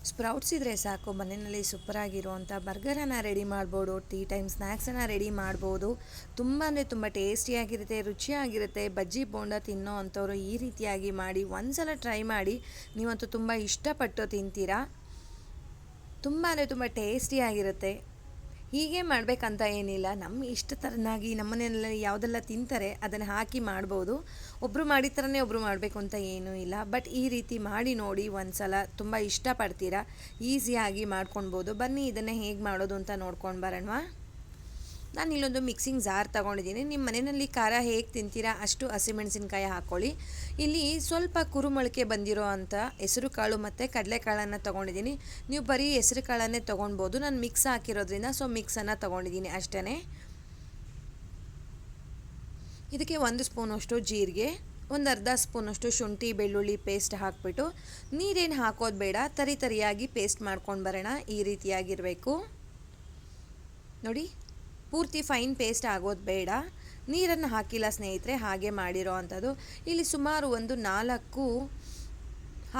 Sprouts ಇದ್ದರೆ ಸಾಕು, ಮನೆಯಲ್ಲಿ ಸೂಪರಾಗಿರುವಂಥ ಬರ್ಗರನ್ನು ರೆಡಿ ಮಾಡ್ಬೋದು, ಟೀ ಟೈಮ್ ಸ್ನ್ಯಾಕ್ಸನ್ನು ರೆಡಿ ಮಾಡ್ಬೋದು. ತುಂಬ ಅಂದರೆ ತುಂಬ ಟೇಸ್ಟಿಯಾಗಿರುತ್ತೆ, ರುಚಿಯಾಗಿರುತ್ತೆ. ಬಜ್ಜಿ ಬೋಂಡ ತಿನ್ನೋ ಅಂಥವ್ರು ಈ ರೀತಿಯಾಗಿ ಮಾಡಿ ಒಂದ್ಸಲ ಟ್ರೈ ಮಾಡಿ, ನೀವಂತೂ ತುಂಬ ಇಷ್ಟಪಟ್ಟು ತಿಂತೀರಾ. ತುಂಬ ಅಂದರೆ ತುಂಬ ಟೇಸ್ಟಿಯಾಗಿರುತ್ತೆ. ಹೀಗೆ ಮಾಡಬೇಕಂತ ಏನಿಲ್ಲ, ನಮ್ಮ ಇಷ್ಟ ಥರನಾಗಿ ನಮ್ಮ ಮನೆಯಲ್ಲಿ ಯಾವುದೆಲ್ಲ ತಿಂತಾರೆ ಅದನ್ನು ಹಾಕಿ ಮಾಡ್ಬೋದು. ಒಬ್ಬರು ಮಾಡಿದ ಥರನೇ ಒಬ್ಬರು ಮಾಡಬೇಕು ಅಂತ ಏನೂ ಇಲ್ಲ. ಬಟ್ ಈ ರೀತಿ ಮಾಡಿ ನೋಡಿ ಒಂದು ಸಲ, ತುಂಬ ಇಷ್ಟಪಡ್ತೀರಾ. ಈಸಿಯಾಗಿ ಮಾಡ್ಕೊಳ್ಬೋದು. ಬನ್ನಿ ಇದನ್ನು ಹೇಗೆ ಮಾಡೋದು ಅಂತ ನೋಡ್ಕೊಂಡು ಬರೋಣವಾ. ನಾನು ಇಲ್ಲೊಂದು ಮಿಕ್ಸಿಂಗ್ ಜಾರ್ ತೊಗೊಂಡಿದ್ದೀನಿ. ನಿಮ್ಮ ಮನೆಯಲ್ಲಿ ಖಾರ ಹೇಗೆ ತಿಂತೀರಾ ಅಷ್ಟು ಹಸಿಮೆಣಸಿನ್ಕಾಯಿ ಹಾಕ್ಕೊಳ್ಳಿ. ಇಲ್ಲಿ ಸ್ವಲ್ಪ ಕುರುಮೊಳಕೆ ಬಂದಿರೋ ಅಂಥ ಹೆಸರು ಕಾಳು ಮತ್ತು ಕಡಲೆಕಾಳನ್ನು ತೊಗೊಂಡಿದ್ದೀನಿ. ನೀವು ಬರೀ ಹೆಸರು ಕಾಳನ್ನೇ ತೊಗೊಳ್ಬೋದು. ನಾನು ಮಿಕ್ಸ್ ಹಾಕಿರೋದ್ರಿಂದ ಮಿಕ್ಸನ್ನು ತೊಗೊಂಡಿದ್ದೀನಿ ಅಷ್ಟೇ. ಇದಕ್ಕೆ 1 ಸ್ಪೂನಷ್ಟು ಜೀರಿಗೆ, ಒಂದು ಅರ್ಧ ಸ್ಪೂನಷ್ಟು ಶುಂಠಿ ಬೆಳ್ಳುಳ್ಳಿ ಪೇಸ್ಟ್ ಹಾಕಿಬಿಟ್ಟು, ನೀರೇನು ಹಾಕೋದು ಬೇಡ, ತರಿಯಾಗಿ ಪೇಸ್ಟ್ ಮಾಡ್ಕೊಂಡು ಬರೋಣ. ಈ ರೀತಿಯಾಗಿರಬೇಕು ನೋಡಿ. ಪೂರ್ತಿ ಫೈನ್ ಪೇಸ್ಟ್ ಆಗೋದು ಬೇಡ. ನೀರನ್ನು ಹಾಕಿಲ್ಲ ಸ್ನೇಹಿತರೆ, ಹಾಗೆ ಮಾಡಿರೋ ಅಂಥದ್ದು. ಇಲ್ಲಿ ಸುಮಾರು ಒಂದು 4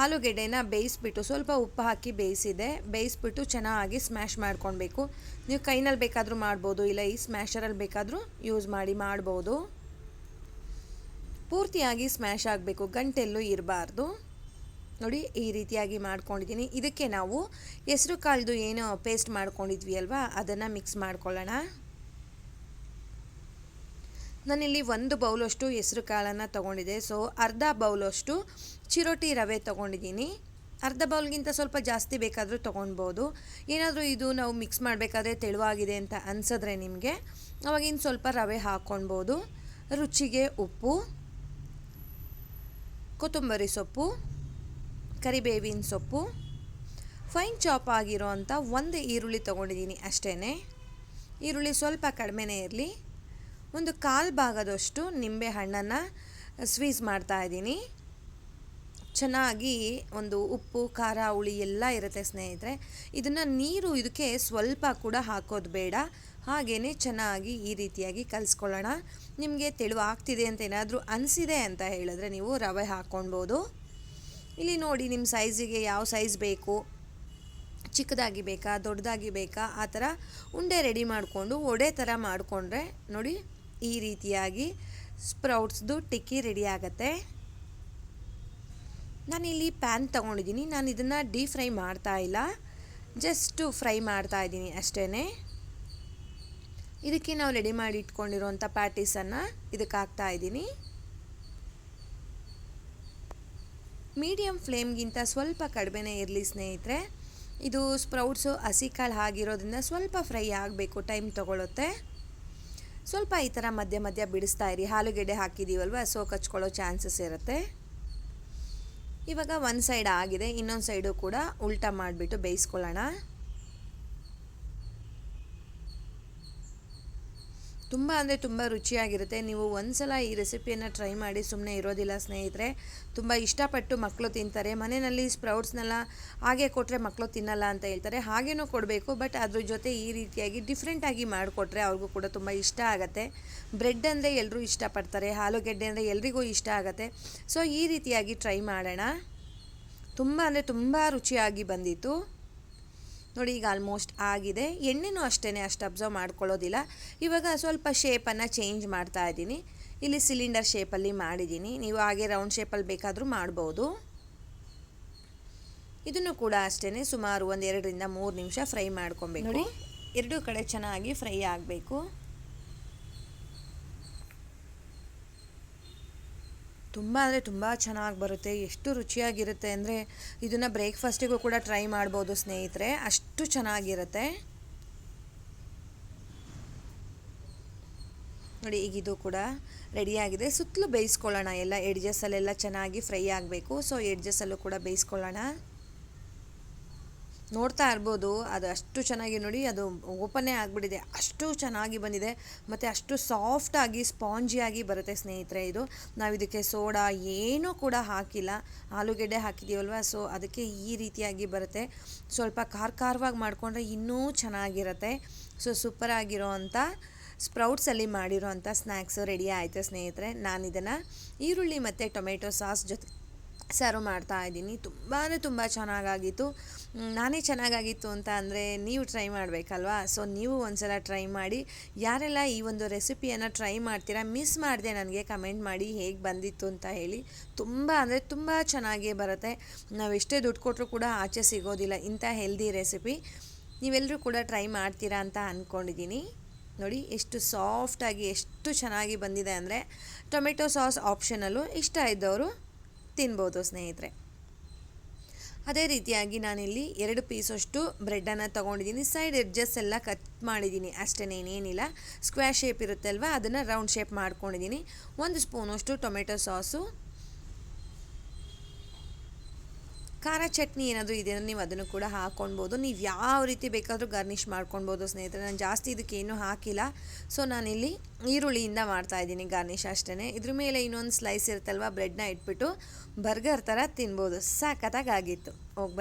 ಆಲೂಗೆಡ್ಡೆನ ಬೇಯಿಸ್ಬಿಟ್ಟು ಸ್ವಲ್ಪ ಉಪ್ಪು ಹಾಕಿ ಬೇಯಿಸ್ಬಿಟ್ಟು ಚೆನ್ನಾಗಿ ಸ್ಮ್ಯಾಶ್ ಮಾಡ್ಕೊಳ್ಬೇಕು. ನೀವು ಕೈನಲ್ಲಿ ಬೇಕಾದರೂ ಮಾಡ್ಬೋದು, ಇಲ್ಲ ಈ ಸ್ಮ್ಯಾಶರಲ್ಲಿ ಬೇಕಾದರೂ ಯೂಸ್ ಮಾಡ್ಬೋದು. ಪೂರ್ತಿಯಾಗಿ ಸ್ಮ್ಯಾಶ್ ಆಗಬೇಕು, ಗಂಟೆಲ್ಲೂ ಇರಬಾರ್ದು. ನೋಡಿ ಈ ರೀತಿಯಾಗಿ ಮಾಡ್ಕೊಂಡಿದ್ದೀನಿ. ಇದಕ್ಕೆ ನಾವು ಹೆಸರು ಕಾಳ್ದು ಏನು ಪೇಸ್ಟ್ ಮಾಡ್ಕೊಂಡಿದ್ವಿ ಅಲ್ವಾ, ಅದನ್ನು ಮಿಕ್ಸ್ ಮಾಡ್ಕೊಳ್ಳೋಣ. ನಾನಿಲ್ಲಿ 1 ಬೌಲಷ್ಟು ಹೆಸರು ಕಾಳನ್ನು ತೊಗೊಂಡಿದ್ದೆ. ಅರ್ಧ ಬೌಲಷ್ಟು ಚಿರೋಟಿ ರವೆ ತೊಗೊಂಡಿದ್ದೀನಿ. ಅರ್ಧ ಬೌಲ್ಗಿಂತ ಸ್ವಲ್ಪ ಜಾಸ್ತಿ ಬೇಕಾದರೂ ತೊಗೊಳ್ಬೋದು. ಏನಾದರೂ ಇದು ನಾವು ಮಿಕ್ಸ್ ಮಾಡಬೇಕಾದ್ರೆ ತೆಳುವಾಗಿದೆ ಅಂತ ಅನಿಸಿದ್ರೆ ನಿಮಗೆ, ಅವಾಗಿನ ಸ್ವಲ್ಪ ರವೆ ಹಾಕ್ಕೊಳ್ಬೋದು. ರುಚಿಗೆ ಉಪ್ಪು, ಕೊತ್ತಂಬರಿ ಸೊಪ್ಪು, ಕರಿಬೇವಿನ ಸೊಪ್ಪು, ಫೈನ್ ಚಾಪ್ ಆಗಿರೋ ಅಂಥ 1 ಈರುಳ್ಳಿ ತೊಗೊಂಡಿದ್ದೀನಿ ಅಷ್ಟೇ. ಈರುಳ್ಳಿ ಸ್ವಲ್ಪ ಕಡಿಮೆನೇ ಇರಲಿ. ಒಂದು 1/4 ಭಾಗದಷ್ಟು ನಿಂಬೆ ಹಣ್ಣನ್ನು ಸ್ಕ್ವೀಸ್ ಮಾಡ್ತಾಯಿದ್ದೀನಿ. ಚೆನ್ನಾಗಿ ಒಂದು ಉಪ್ಪು ಖಾರ ಹುಳಿ ಎಲ್ಲ ಇರುತ್ತೆ ಸ್ನೇಹಿತರೆ. ಇದನ್ನು ನೀರು ಇದಕ್ಕೆ ಸ್ವಲ್ಪ ಕೂಡ ಹಾಕೋದು ಬೇಡ, ಹಾಗೆಯೇ ಚೆನ್ನಾಗಿ ಈ ರೀತಿಯಾಗಿ ಕಲಿಸ್ಕೊಳ್ಳೋಣ. ನಿಮಗೆ ತೆಳುವಾಗ್ತಿದೆ ಅಂತ ಏನಾದರೂ ಅನಿಸಿದೆ ಅಂತ ಹೇಳಿದ್ರೆ ನೀವು ರವೆ ಹಾಕ್ಕೊಳ್ಬೋದು. ಇಲ್ಲಿ ನೋಡಿ ನಿಮ್ಮ ಸೈಜಿಗೆ ಯಾವ ಸೈಜ್ ಬೇಕು, ಚಿಕ್ಕದಾಗಿ ಬೇಕಾ ದೊಡ್ಡದಾಗಿ ಬೇಕಾ, ಆ ಥರ ಉಂಡೆ ರೆಡಿ ಮಾಡಿಕೊಂಡು ಒಡೆ ಥರ ಮಾಡಿಕೊಂಡ್ರೆ ನೋಡಿ ಈ ರೀತಿಯಾಗಿ ಸ್ಪ್ರೌಟ್ಸ್ದು ಟಿಕ್ಕಿ ರೆಡಿ ಆಗುತ್ತೆ. ನಾನಿಲ್ಲಿ ಪ್ಯಾನ್ ತೊಗೊಂಡಿದ್ದೀನಿ. ನಾನು ಇದನ್ನು ಡೀಪ್ ಫ್ರೈ ಮಾಡ್ತಾ ಇಲ್ಲ, ಜಸ್ಟು ಫ್ರೈ ಮಾಡ್ತಾ ಇದ್ದೀನಿ ಅಷ್ಟೇ. ಇದಕ್ಕೆ ನಾವು ರೆಡಿ ಮಾಡಿ ಇಟ್ಕೊಂಡಿರೋಂಥ ಪ್ಯಾಟೀಸನ್ನು ಇದಕ್ಕೆ ಹಾಕ್ತಾ ಇದ್ದೀನಿ. ಮೀಡಿಯಮ್ ಫ್ಲೇಮ್ಗಿಂತ ಸ್ವಲ್ಪ ಕಡಿಮೆನೇ ಇರಲಿ ಸ್ನೇಹಿತರೆ. ಇದು ಸ್ಪ್ರೌಟ್ಸು ಹಸಿ ಕಾಳು ಆಗಿರೋದ್ರಿಂದ ಸ್ವಲ್ಪ ಫ್ರೈ ಆಗಬೇಕು, ಟೈಮ್ ತೊಗೊಳುತ್ತೆ. ಸ್ವಲ್ಪ ಈ ಥರ ಮಧ್ಯ ಮಧ್ಯ ಬಿಡಿಸ್ತಾ ಇರಿ. ಆಲೂಗೆಡ್ಡೆ ಹಾಕಿದ್ದೀವಲ್ವ, ಕಚ್ಕೊಳ್ಳೋ ಚಾನ್ಸಸ್ ಇರುತ್ತೆ. ಇವಾಗ ಒಂದು ಸೈಡ್ ಆಗಿದೆ, ಇನ್ನೊಂದು ಸೈಡು ಕೂಡ ಉಲ್ಟಾ ಮಾಡಿಬಿಟ್ಟು ಬೇಯಿಸ್ಕೊಳ್ಳೋಣ. ತುಂಬ ಅಂದರೆ ತುಂಬ ರುಚಿಯಾಗಿರುತ್ತೆ. ನೀವು ಒಂದ್ಸಲ ಈ ರೆಸಿಪಿಯನ್ನು ಟ್ರೈ ಮಾಡಿ ಸುಮ್ಮನೆ ಇರೋದಿಲ್ಲ ಸ್ನೇಹಿತರೆ. ತುಂಬ ಇಷ್ಟಪಟ್ಟು ಮಕ್ಕಳು ತಿಂತಾರೆ. ಮನೆಯಲ್ಲಿ ಸ್ಪ್ರೌಟ್ಸ್ನೆಲ್ಲ ಹಾಗೆ ಕೊಟ್ಟರೆ ಮಕ್ಕಳು ತಿನ್ನಲ್ಲ ಅಂತ ಹೇಳ್ತಾರೆ, ಹಾಗೇನೂ ಕೊಡಬೇಕು. ಬಟ್ ಅದ್ರ ಜೊತೆ ಈ ರೀತಿಯಾಗಿ ಡಿಫ್ರೆಂಟಾಗಿ ಮಾಡಿಕೊಟ್ರೆ ಅವ್ರಿಗೂ ಕೂಡ ತುಂಬ ಇಷ್ಟ ಆಗುತ್ತೆ. ಬ್ರೆಡ್ ಅಂದರೆ ಎಲ್ಲರೂ ಇಷ್ಟಪಡ್ತಾರೆ, ಆಲೂಗೆಡ್ಡೆ ಅಂದರೆ ಎಲ್ರಿಗೂ ಇಷ್ಟ ಆಗುತ್ತೆ. ಈ ರೀತಿಯಾಗಿ ಟ್ರೈ ಮಾಡೋಣ. ತುಂಬ ಅಂದರೆ ತುಂಬ ರುಚಿಯಾಗಿ ಬಂದಿತ್ತು ನೋಡಿ. ಈಗ ಆಲ್ಮೋಸ್ಟ್ ಆಗಿದೆ. ಎಣ್ಣೆನೂ ಅಷ್ಟೇ, ಅಷ್ಟು ಅಬ್ಸರ್ವ್ ಮಾಡ್ಕೊಳ್ಳೋದಿಲ್ಲ. ಇವಾಗ ಸ್ವಲ್ಪ ಶೇಪನ್ನು ಚೇಂಜ್ ಮಾಡ್ತಾ ಇದ್ದೀನಿ. ಇಲ್ಲಿ ಸಿಲಿಂಡರ್ ಶೇಪಲ್ಲಿ ಮಾಡಿದ್ದೀನಿ, ನೀವು ಹಾಗೆ ರೌಂಡ್ ಶೇಪಲ್ಲಿ ಬೇಕಾದರೂ ಮಾಡ್ಬೋದು. ಇದನ್ನು ಕೂಡ ಅಷ್ಟೇ ಸುಮಾರು 1 2 ರಿಂದ 3 ನಿಮಿಷ ಫ್ರೈ ಮಾಡ್ಕೊಬೇಕು ನೋಡಿ. ಎರಡೂ ಕಡೆ ಚೆನ್ನಾಗಿ ಫ್ರೈ ಆಗಬೇಕು. ತುಂಬ ಅಂದರೆ ತುಂಬ ಚೆನ್ನಾಗಿ ಬರುತ್ತೆ, ಎಷ್ಟು ರುಚಿಯಾಗಿರುತ್ತೆ ಅಂದರೆ ಇದನ್ನು ಬ್ರೇಕ್ಫಾಸ್ಟಿಗೂ ಕೂಡ ಟ್ರೈ ಮಾಡ್ಬೋದು ಸ್ನೇಹಿತರೆ, ಅಷ್ಟು ಚೆನ್ನಾಗಿರುತ್ತೆ ನೋಡಿ. ಈಗ ಇದು ಕೂಡ ರೆಡಿಯಾಗಿದೆ. ಸುತ್ತಲೂ ಬೇಯಿಸ್ಕೊಳ್ಳೋಣ, ಎಲ್ಲ ಎಡ್ಜಸ್ಸಲ್ಲೆಲ್ಲ ಚೆನ್ನಾಗಿ ಫ್ರೈ ಆಗಬೇಕು. ಎಡ್ಜಸ್ಸಲ್ಲೂ ಕೂಡ ಬೇಯಿಸ್ಕೊಳ್ಳೋಣ. ನೋಡ್ತಾ ಇರ್ಬೋದು, ಅದು ಅಷ್ಟು ಚೆನ್ನಾಗಿ ನೋಡಿ, ಅದು ಓಪನ್ನೇ ಆಗಿಬಿಟ್ಟಿದೆ, ಅಷ್ಟು ಚೆನ್ನಾಗಿ ಬಂದಿದೆ. ಮತ್ತು ಅಷ್ಟು ಸಾಫ್ಟಾಗಿ ಸ್ಪಾಂಜಿಯಾಗಿ ಬರುತ್ತೆ ಸ್ನೇಹಿತರೆ. ಇದು ನಾವು ಇದಕ್ಕೆ ಸೋಡಾ ಏನೂ ಕೂಡ ಹಾಕಿಲ್ಲ, ಆಲೂಗೆಡ್ಡೆ ಹಾಕಿದ್ದೀವಲ್ವ, ಅದಕ್ಕೆ ಈ ರೀತಿಯಾಗಿ ಬರುತ್ತೆ. ಸ್ವಲ್ಪ ಖಾರವಾಗಿ ಮಾಡಿಕೊಂಡ್ರೆ ಇನ್ನೂ ಚೆನ್ನಾಗಿರುತ್ತೆ. ಸೂಪರಾಗಿರೋ ಅಂಥ ಸ್ಪ್ರೌಟ್ಸಲ್ಲಿ ಮಾಡಿರೋ ಅಂಥ ಸ್ನ್ಯಾಕ್ಸು ರೆಡಿ ಆಯಿತು ಸ್ನೇಹಿತರೆ. ನಾನು ಇದನ್ನು ಈರುಳ್ಳಿ ಮತ್ತು ಟೊಮೆಟೊ ಸಾಸ್ ಜೊತೆ ಸರ್ವ್ ಮಾಡ್ತಾ ಇದ್ದೀನಿ. ತುಂಬ ಚೆನ್ನಾಗಾಗಿತ್ತು. ನಾನೇ ಚೆನ್ನಾಗಾಗಿತ್ತು ಅಂತ ಅಂದರೆ ನೀವು ಟ್ರೈ ಮಾಡಬೇಕಲ್ವಾ. ಸೊ ನೀವು ಒಂದ್ಸಲ ಟ್ರೈ ಮಾಡಿ. ಯಾರೆಲ್ಲ ಈ ಒಂದು ರೆಸಿಪಿಯನ್ನು ಟ್ರೈ ಮಾಡ್ತೀರಾ, ಮಿಸ್ ಮಾಡಿದೆ ನನಗೆ ಕಮೆಂಟ್ ಮಾಡಿ ಹೇಗೆ ಬಂದಿತ್ತು ಅಂತ ಹೇಳಿ. ತುಂಬ ಅಂದರೆ ತುಂಬ ಚೆನ್ನಾಗೇ ಬರುತ್ತೆ. ನಾವು ಎಷ್ಟೇ ದುಡ್ಡು ಕೊಟ್ಟರು ಕೂಡ ಆಚೆ ಸಿಗೋದಿಲ್ಲ ಇಂಥ ಹೆಲ್ದಿ ರೆಸಿಪಿ. ನೀವೆಲ್ಲರೂ ಕೂಡ ಟ್ರೈ ಮಾಡ್ತೀರಾ ಅಂತ ಅಂದ್ಕೊಂಡಿದ್ದೀನಿ. ನೋಡಿ ಎಷ್ಟು ಸಾಫ್ಟಾಗಿ ಎಷ್ಟು ಚೆನ್ನಾಗಿ ಬಂದಿದೆ ಅಂದರೆ. ಟೊಮೆಟೊ ಸಾಸ್ ಆಪ್ಷನಲ್ಲು, ಇಷ್ಟ ಇದ್ದವರು ತಿನ್ಬೋದು ಸ್ನೇಹಿತರೆ. ಅದೇ ರೀತಿಯಾಗಿ ನಾನಿಲ್ಲಿ 2 ಪೀಸಷ್ಟು ಬ್ರೆಡ್ಡನ್ನು ತೊಗೊಂಡಿದ್ದೀನಿ. ಸೈಡ್ ಎಡ್ಜಸ್ ಎಲ್ಲ ಕಟ್ ಮಾಡಿದ್ದೀನಿ ಅಷ್ಟೇ, ಏನೇನಿಲ್ಲ. ಸ್ಕ್ವೇರ್ ಶೇಪ್ ಇರುತ್ತೆ ಅಲ್ವಾ, ಅದನ್ನು ರೌಂಡ್ ಶೇಪ್ ಮಾಡ್ಕೊಂಡಿದ್ದೀನಿ. 1 ಸ್ಪೂನಷ್ಟು ಟೊಮೆಟೊ ಸಾಸು, ಖಾರ ಚಟ್ನಿ ಏನಾದರೂ ಇದೆ ಅಂದರೆ ನೀವು ಅದನ್ನು ಕೂಡ ಹಾಕ್ಕೊಳ್ಬೋದು. ನೀವು ಯಾವ ರೀತಿ ಬೇಕಾದರೂ ಗಾರ್ನಿಷ್ ಮಾಡ್ಕೊಳ್ಬೋದು ಸ್ನೇಹಿತರೆ. ನಾನು ಜಾಸ್ತಿ ಇದಕ್ಕೇನು ಹಾಕಿಲ್ಲ. ಸೊ ನಾನಿಲ್ಲಿ ಈರುಳ್ಳಿಯಿಂದ ಮಾಡ್ತಾಯಿದ್ದೀನಿ ಗಾರ್ನಿಷ್ ಅಷ್ಟೇ. ಇದ್ರ ಮೇಲೆ ಇನ್ನೊಂದು ಸ್ಲೈಸ್ ಇರುತ್ತಲ್ವ, ಬ್ರೆಡ್ನ ಇಟ್ಬಿಟ್ಟು ಬರ್ಗರ್ ಥರ ತಿನ್ಬೋದು. ಸಖತ್ತಾಗಿತ್ತು. ಹೋಗಿ